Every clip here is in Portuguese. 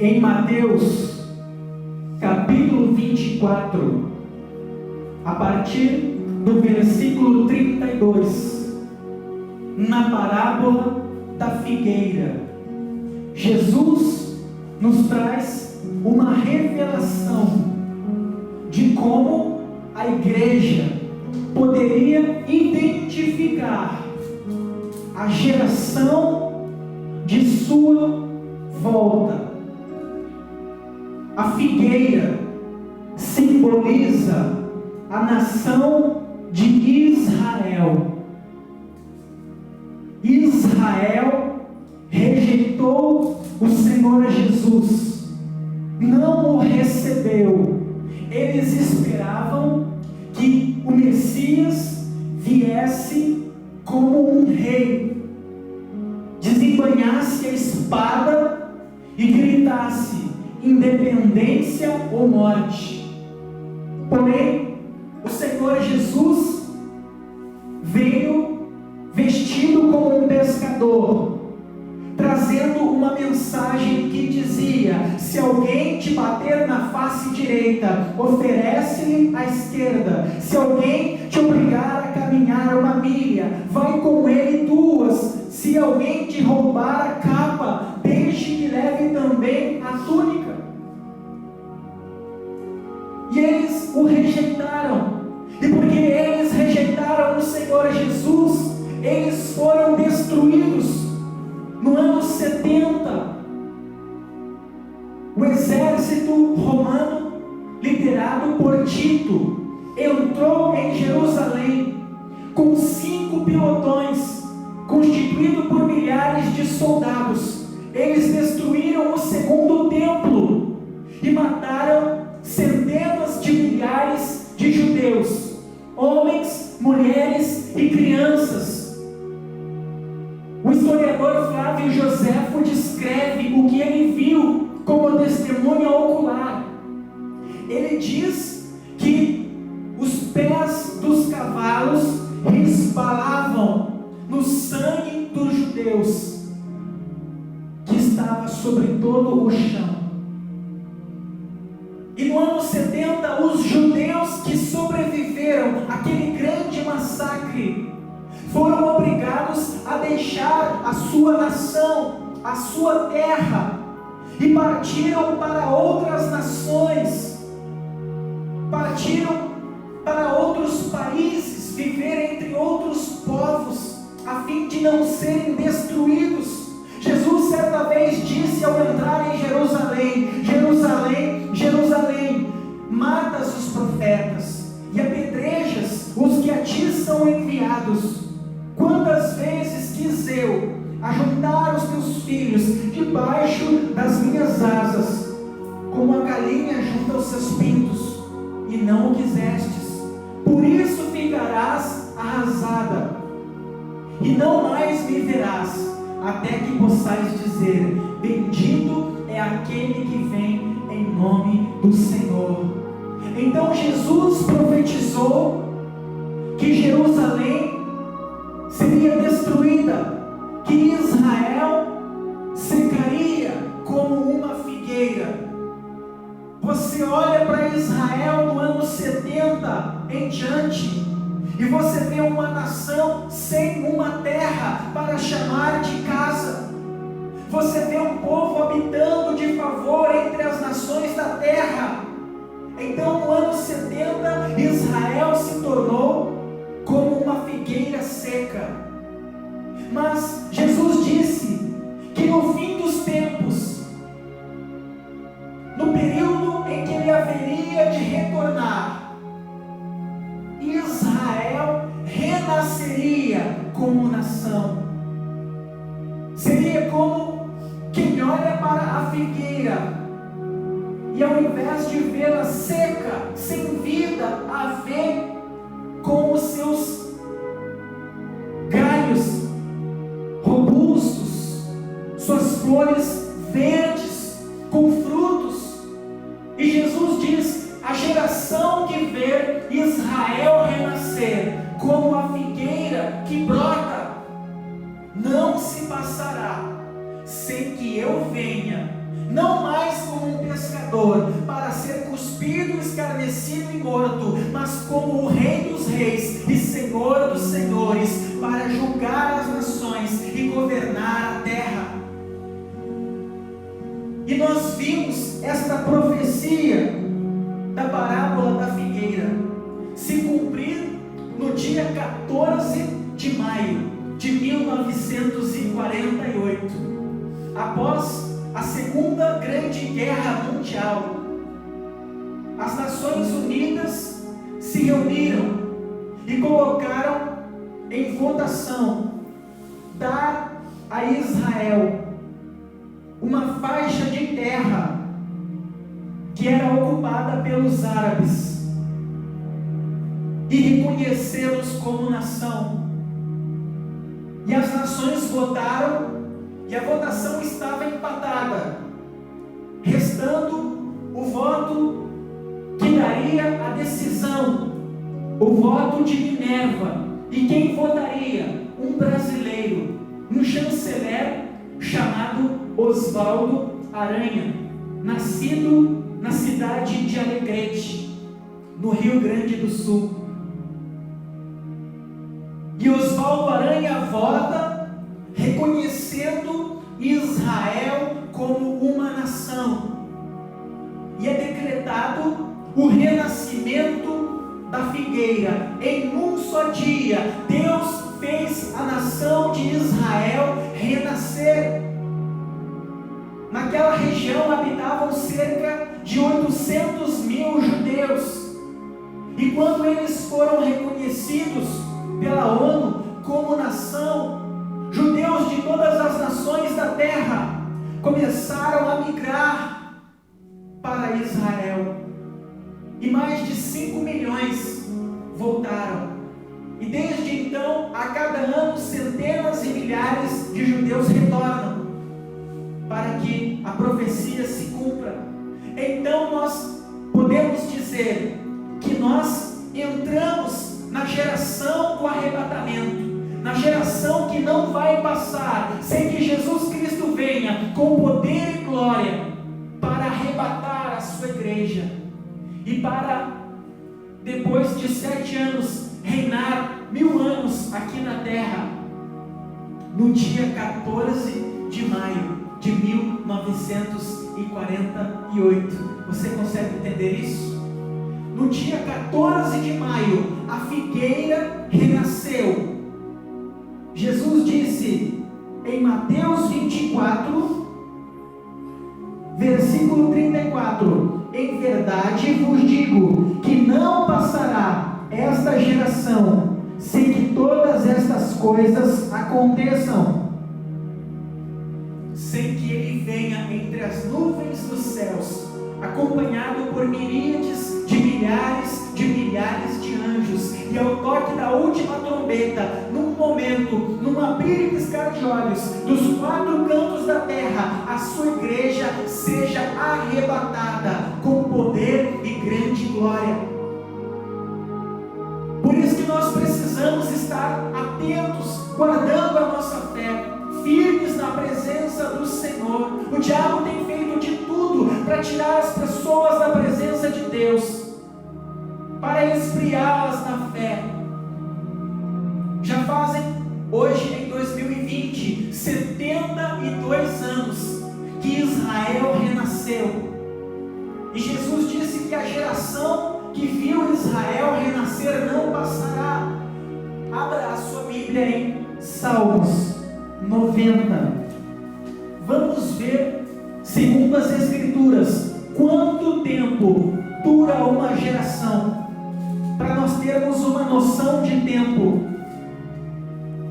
em Mateus, capítulo 24, a partir do versículo 32, na parábola da figueira, Jesus nos traz uma revelação de como a igreja poderia identificar a geração de sua volta. A figueira simboliza a nação de Israel. Israel rejeitou o Senhor Jesus, não o recebeu. Eles esperavam que o Messias viesse como um rei, desembanhasse a espada e gritasse: independência ou morte. Porém, o Senhor Jesus veio vestido como um pescador, trazendo uma mensagem que dizia: se alguém te bater na face direita, oferece-lhe a esquerda. Se alguém te obrigar a caminhar uma milha, vai com ele 2. Se alguém te roubar a capa, deixe que leve também a túnica. E eles o rejeitaram. E porque eles rejeitaram o Senhor Jesus, eles foram destruídos. No ano 70, o exército romano, liderado por Tito, entrou em Jerusalém com 5 pelotões, constituído por milhares de soldados. Eles destruíram o segundo templo e mataram centenas de milhares de judeus, homens, mulheres e crianças. O historiador Flávio Joséfo descreve o que ele viu como testemunha ocular. Ele diz que os pés dos cavalos resbalavam no sangue dos judeus, que estava sobre todo o chão. E no ano 70, os judeus que sobreviveram àquele grande massacre foram obrigados a deixar a sua nação, a sua terra, e partiram para outras nações, partiram para outros países, viver entre outros povos, a fim de não serem destruídos. Jesus certa vez disse ao entrar em Jerusalém: Jerusalém, Jerusalém, matas os profetas e apedrejas os que a ti são enviados. Quantas vezes quis eu ajuntar os teus filhos debaixo das minhas asas, como a galinha junta os seus pintos, e não o quisestes. Por isso ficarás arrasada, e não mais me verás, até que possais dizer: bendito é aquele que vem em nome do Senhor. Então Jesus profetizou que Jerusalém seria destruída, que Israel secaria como uma figueira. Você olha para Israel no ano 70 em diante, e você vê uma nação sem uma terra para chamar de casa. Você vê um povo habitando de favor entre as nações da terra. Então no ano 70, Israel se tornou como uma figueira seca. Mas Jesus disse que no fim dos tempos, no período em que ele haveria de retornar, Israel renasceria como nação. Seria como quem olha para a figueira e, ao invés de vê-la seca, sem vida, a vê com os seus galhos robustos, suas flores verdes, com frutos. E Jesus diz: a geração que vê Israel renascer como a figueira que brota, não se passará sem que eu venha, não mais como um pescador, para ser cuspido, escarnecido e morto, mas como o Rei dos Reis e Senhor dos Senhores, para julgar as nações e governar a terra. E nós vimos esta profecia da parábola da figueira se cumprir no dia 14 de maio de 1948, após a Segunda Grande Guerra Mundial. As Nações Unidas se reuniram e colocaram em votação dar a Israel uma faixa de terra que era ocupada pelos árabes e reconhecê-los como nação. E as nações votaram, e a votação estava empatada, restando o voto que daria a decisão, o voto de Minerva. E quem votaria? Um brasileiro, um chanceler chamado Oswaldo Aranha, nascido na cidade de Alegrete, no Rio Grande do Sul. E Oswaldo Aranha vota reconhecendo Israel como uma nação, e é decretado o renascimento da figueira. Em um só dia, Deus fez a nação de Israel renascer. Naquela região habitavam cerca de 800 mil judeus, e quando eles foram reconhecidos pela ONU como nação, judeus de todas as nações da terra começaram a migrar para Israel, e mais de 5 milhões voltaram. E desde então, a cada ano, centenas e milhares de judeus retornam para que a profecia se cumpra. Então nós podemos dizer que nós entramos na geração do arrebatamento, na geração que não vai passar sem que Jesus Cristo venha com poder e glória para arrebatar a sua igreja, e para, depois de 7 anos, reinar 1000 anos aqui na terra, no dia 14 de maio de 1948. Você consegue entender isso? No dia 14 de maio, a figueira renasceu. Jesus disse em Mateus 24, versículo 34: em verdade vos digo que não passará esta geração sem que todas estas coisas aconteçam, sem que ele venha entre as nuvens dos céus, acompanhado por miríades de milhares de anjos, e ao toque da última trombeta, num momento, num abrir e piscar de olhos, dos 4 cantos da terra, a sua igreja seja arrebatada com poder e grande glória. Por isso que nós precisamos estar atentos, guardando a nossa fé, firmes na presença do Senhor. O diabo tem feito de tudo para tirar as pessoas da presença de Deus, para esfriá-las na fé. Já fazem, hoje em 2020, 72 anos que Israel renasceu, e Jesus disse que a geração que viu Israel renascer não passará. Abra a sua Bíblia em Salmos 90. Vamos ver, segundo as Escrituras, quanto tempo dura uma geração, para nós termos uma noção de tempo,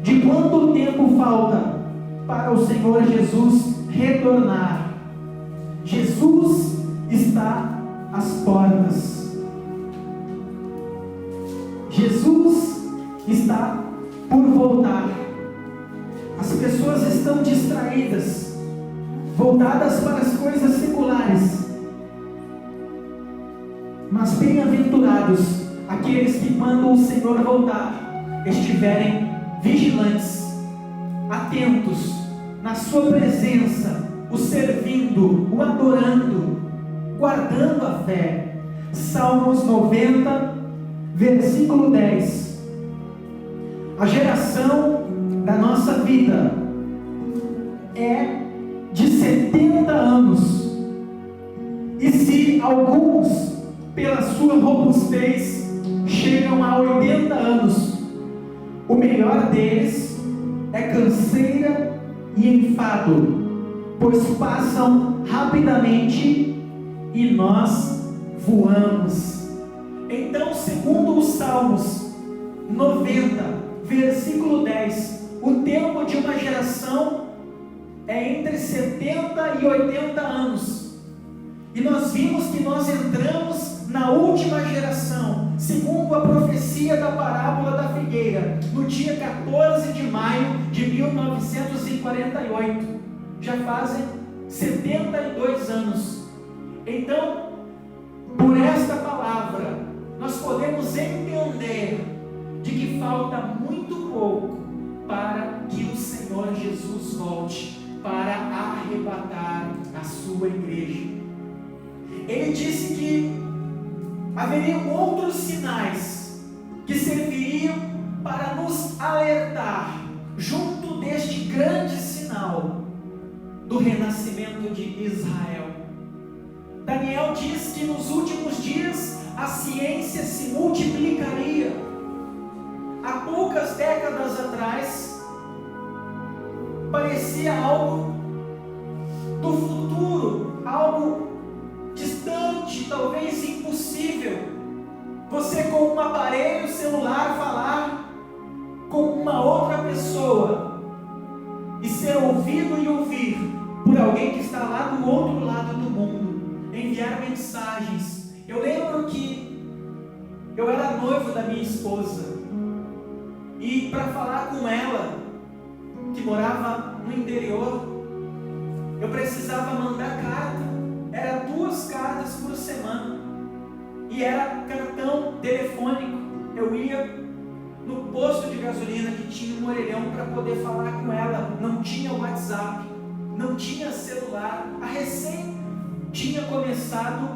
de quanto tempo falta para o Senhor Jesus retornar. Jesus está às portas. Jesus está por voltar. As pessoas estão distraídas, voltadas para as coisas seculares. Mas bem-aventurados aqueles que, quando o Senhor voltar, estiverem vigilantes, atentos, na sua presença, o servindo, o adorando, guardando a fé. Salmos 90, versículo 10. A geração da nossa vida é de 70 anos. E se alguns, pela sua robustez, chegam a 80 anos, o melhor deles é canseira e enfado, pois passam rapidamente e nós voamos. Então, segundo os Salmos 90, versículo 10, o tempo de uma geração é entre 70 e 80 anos. E nós vimos que nós entramos na última geração, segundo a profecia da parábola da figueira, no dia 14 de maio de 1948. Já fazem 72 anos. Então, por esta palavra, nós podemos entender de que falta muito pouco para que o Senhor Jesus volte para arrebatar a sua igreja. Ele disse que haveriam outros sinais que serviriam para nos alertar, junto deste grande sinal do renascimento de Israel. Daniel diz que nos últimos dias a ciência se multiplicaria. Há poucas décadas atrás, parecia algo do futuro, algo distante, talvez impossível, você com um aparelho celular falar com uma outra pessoa e ser ouvido e ouvir por alguém que está lá do outro lado do mundo, enviar mensagens. Eu lembro que eu era noivo da minha esposa e para falar com ela, que morava no interior, eu precisava mandar carta. Era 2 cartas por semana. E era cartão telefônico. Eu ia no posto de gasolina que tinha um orelhão para poder falar com ela. Não tinha WhatsApp, não tinha celular. A recém tinha começado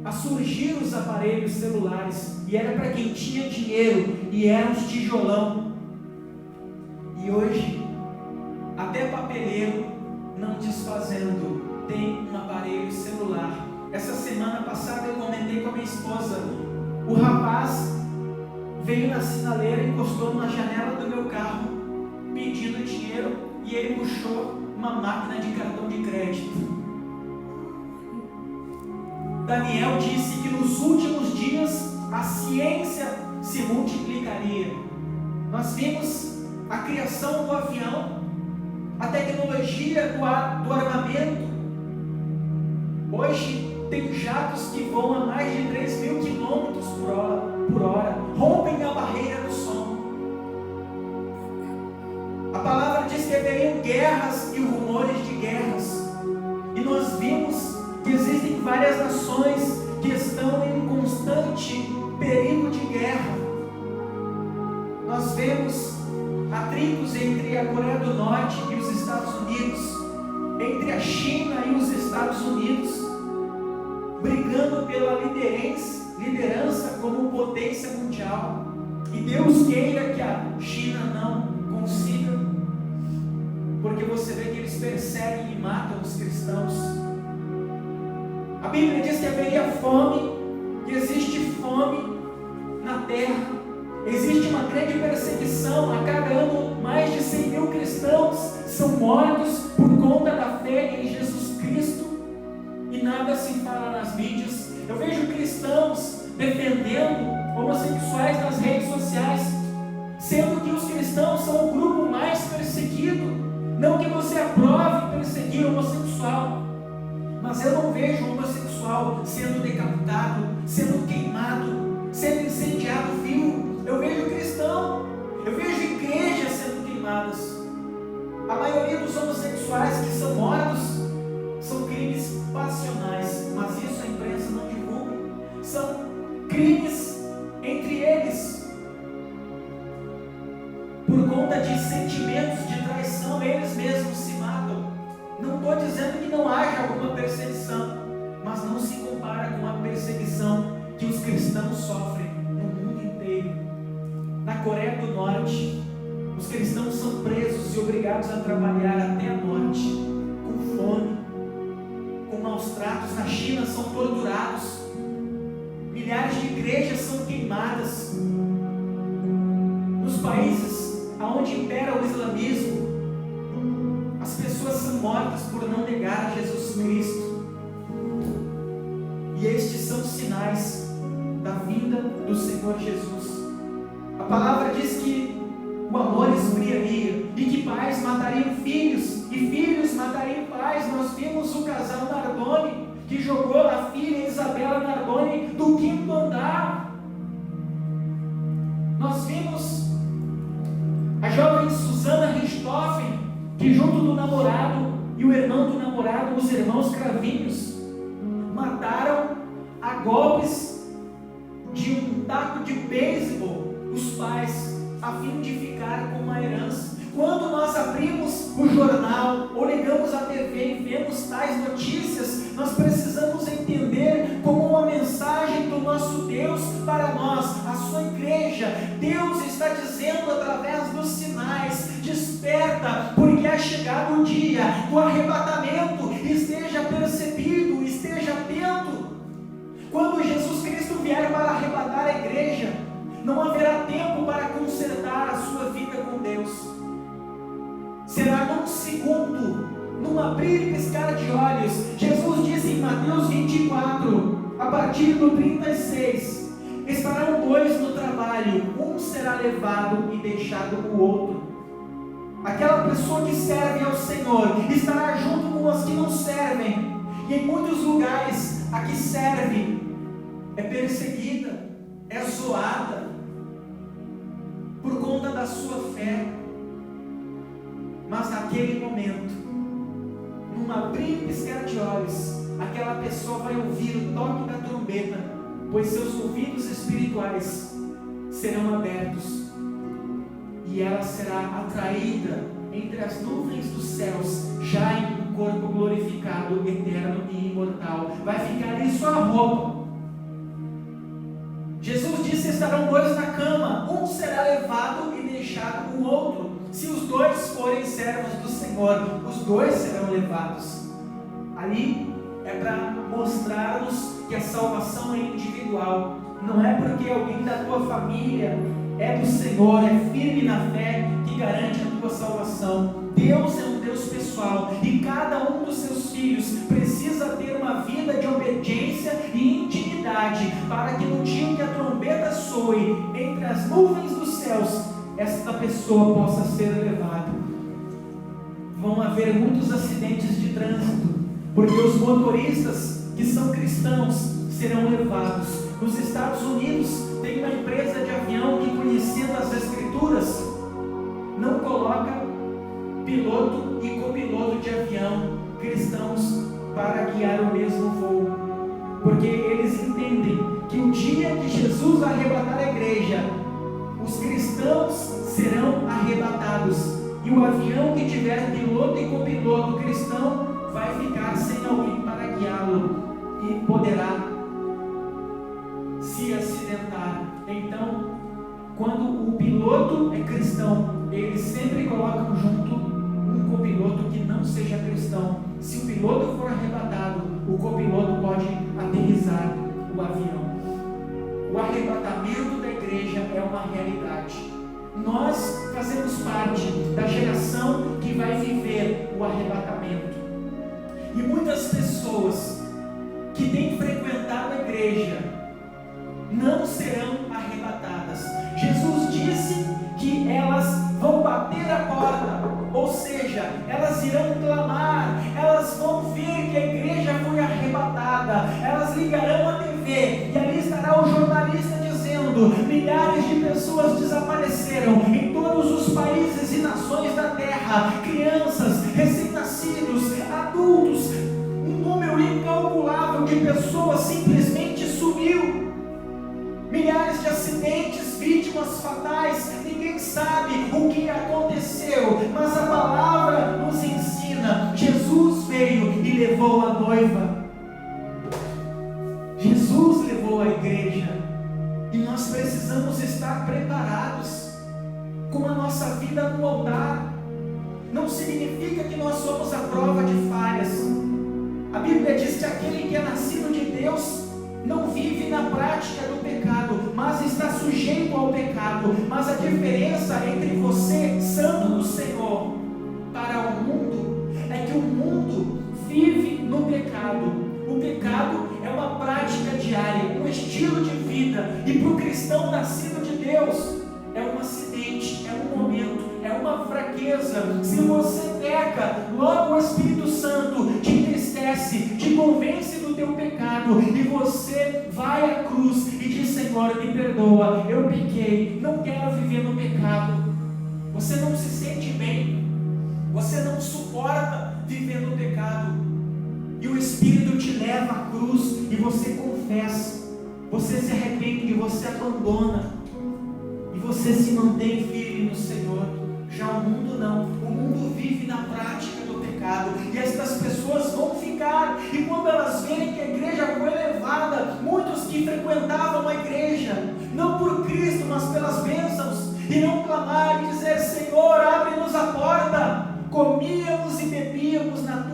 a surgir os aparelhos celulares. E era para quem tinha dinheiro. E eram os tijolão. E hoje, até papeleiro não desfazendo tem um aparelho celular. Essa semana passada eu comentei com a minha esposa. O rapaz veio na sinaleira, encostou na janela do meu carro pedindo dinheiro e ele puxou uma máquina de cartão de crédito. Daniel disse que nos últimos dias a ciência se multiplicaria. Nós vimos a criação do avião, a tecnologia do armamento. Hoje tem jatos que voam a mais de 3.000 km por hora, rompem a barreira do som. A palavra diz que haveriam guerras e rumores de guerras. E nós vimos que existem várias nações que estão em constante perigo de guerra. Nós vemos atritos entre a Coreia do Norte e os Estados Unidos, entre a China e os Estados Unidos, brigando pela liderança como potência mundial. E Deus queira que a China não consiga, porque você vê que eles perseguem e matam os cristãos. A Bíblia diz que haveria fome, que existe fome na terra. Existe uma grande perseguição. A cada ano, mais de 100.000 cristãos são mortos por conta da fé em Jesus Cristo. E nada se fala nas mídias. Eu vejo cristãos defendendo homossexuais nas redes sociais, sendo que os cristãos são o grupo mais perseguido. Não que você aprove perseguir homossexual, mas eu não vejo homossexual sendo decapitado, sendo queimado, sendo incendiado vivo. Eu vejo cristão, eu vejo igrejas sendo queimadas. A maioria dos homossexuais que são mortos são crimes passionais, mas isso a imprensa não divulga. São crimes entre eles, por conta de sentimentos de traição, eles mesmos se matam. Não estou dizendo dizendo que não haja alguma perseguição, mas não se compara com a perseguição que os cristãos sofrem no mundo inteiro. Na Coreia do Norte, os cristãos são presos e obrigados a trabalhar até a morte, com fome, com maus tratos. Na China são torturados, milhares de igrejas são queimadas. Nos países onde impera o islamismo, as pessoas são mortas por não negar a Jesus Cristo. E estes são sinais da vinda do Senhor Jesus. A palavra diz que o amor esfriaria e que pais matariam filhos e filhos matariam pais. Nós vimos o casal Nardoni que jogou a filha Isabela Nardoni do 5º andar. Nós vimos a jovem Susana Richthofen, que junto do namorado e o irmão do namorado, os irmãos Cravinhos, mataram a golpes de um taco de beisebol os pais, a fim de ficar com uma herança. Quando nós abrimos o jornal ou ligamos a TV e vemos tais notícias, nós precisamos entender como uma mensagem do nosso Deus para nós, a sua igreja. Deus está dizendo através dos sinais: desperta, porque é chegado o dia do arrebatamento. Esteja percebido, esteja atento. Quando Jesus Cristo vier para arrebatar a igreja, não haverá tempo para consertar a sua vida com Deus. Será num segundo, num abrir e piscar de olhos. Jesus disse em Mateus 24, a partir do 36, estarão 2 no trabalho, um será levado e deixado o outro. Aquela pessoa que serve ao Senhor estará junto com as que não servem. E em muitos lugares, a que serve é perseguida, é zoada por conta da sua fé. Mas naquele momento, num abrir e piscar de olhos, aquela pessoa vai ouvir o toque da trombeta, pois seus ouvidos espirituais serão abertos e ela será atraída entre as nuvens dos céus, já em um corpo glorificado, eterno e imortal. Vai ficar ali só a roupa. Jesus disse: estarão 2 na cama, um será levado e deixado o outro. Se os 2 forem servos do Senhor, os 2 serão levados. Ali é para mostrar-nos que a salvação é individual. Não é porque alguém da tua família é do Senhor, é firme na fé, que garante a tua salvação. Deus é um Deus pessoal e cada um dos seus filhos precisa ter uma vida de obediência e intimidade, para que no dia em que a trombeta soe entre as nuvens dos céus, esta pessoa possa ser levada. Vão haver muitos acidentes de trânsito, porque os motoristas que são cristãos serão levados. Nos Estados Unidos tem uma empresa de avião que, conhecendo as Escrituras, não coloca piloto e copiloto de avião cristãos para guiar o mesmo voo, porque eles entendem que o dia que Jesus arrebatar a igreja, os cristãos serão arrebatados, e o avião que tiver piloto e copiloto cristão vai ficar sem alguém para guiá-lo e poderá se acidentar. Então, quando o piloto é cristão, eles sempre colocam junto um copiloto que não seja cristão. Se o piloto for arrebatado, o copiloto pode aterrissar o avião. O arrebatamento da igreja é uma realidade. Nós fazemos parte da geração que vai viver o arrebatamento. E muitas pessoas que têm frequentado a igreja não serão arrebatadas. Jesus disse que elas vão bater a porta, ou seja, elas irão clamar, elas vão ver que a igreja foi arrebatada, elas ligarão a TV e ali estará o jornalista dizendo: milhares de pessoas desapareceram em todos os países e nações da terra, crianças, recém-nascidos, adultos, um número incalculável de pessoas simplesmente sumiu. Milhares de acidentes, vítimas fatais, ninguém sabe o que aconteceu, mas a palavra nos ensina: Jesus veio e levou a noiva. Jesus levou a igreja, e nós precisamos estar preparados. Com a nossa vida no altar, não significa que nós somos a prova de falhas. A Bíblia diz que aquele que é nascido de Deus não vive na prática do pecado, mas está sujeito ao pecado. Mas a diferença entre você, santo do Senhor, para o mundo, é que o mundo vive no pecado. O pecado é uma prática diária, um estilo de vida, e para o cristão nascido de Deus, é um acidente, é um momento, é uma fraqueza. Se você peca, logo o Espírito Santo te entristece, te convence do teu pecado, e você vai à cruz e diz: Senhor, me perdoa, eu pequei, não quero viver no pecado. Você não se sente bem, você não suporta viver no pecado, e o Espírito te leva à cruz, e você confessa, você se arrepende, você abandona, e você se mantém firme no Senhor. Já o mundo não, o mundo vive na prática do pecado, e estas pessoas vão ficar, e quando elas verem que a igreja foi levada, muitos que frequentavam a igreja, não por Cristo, mas pelas bênçãos, irão clamar e dizer: Senhor, abre-nos a porta, comíamos e bebíamos na tua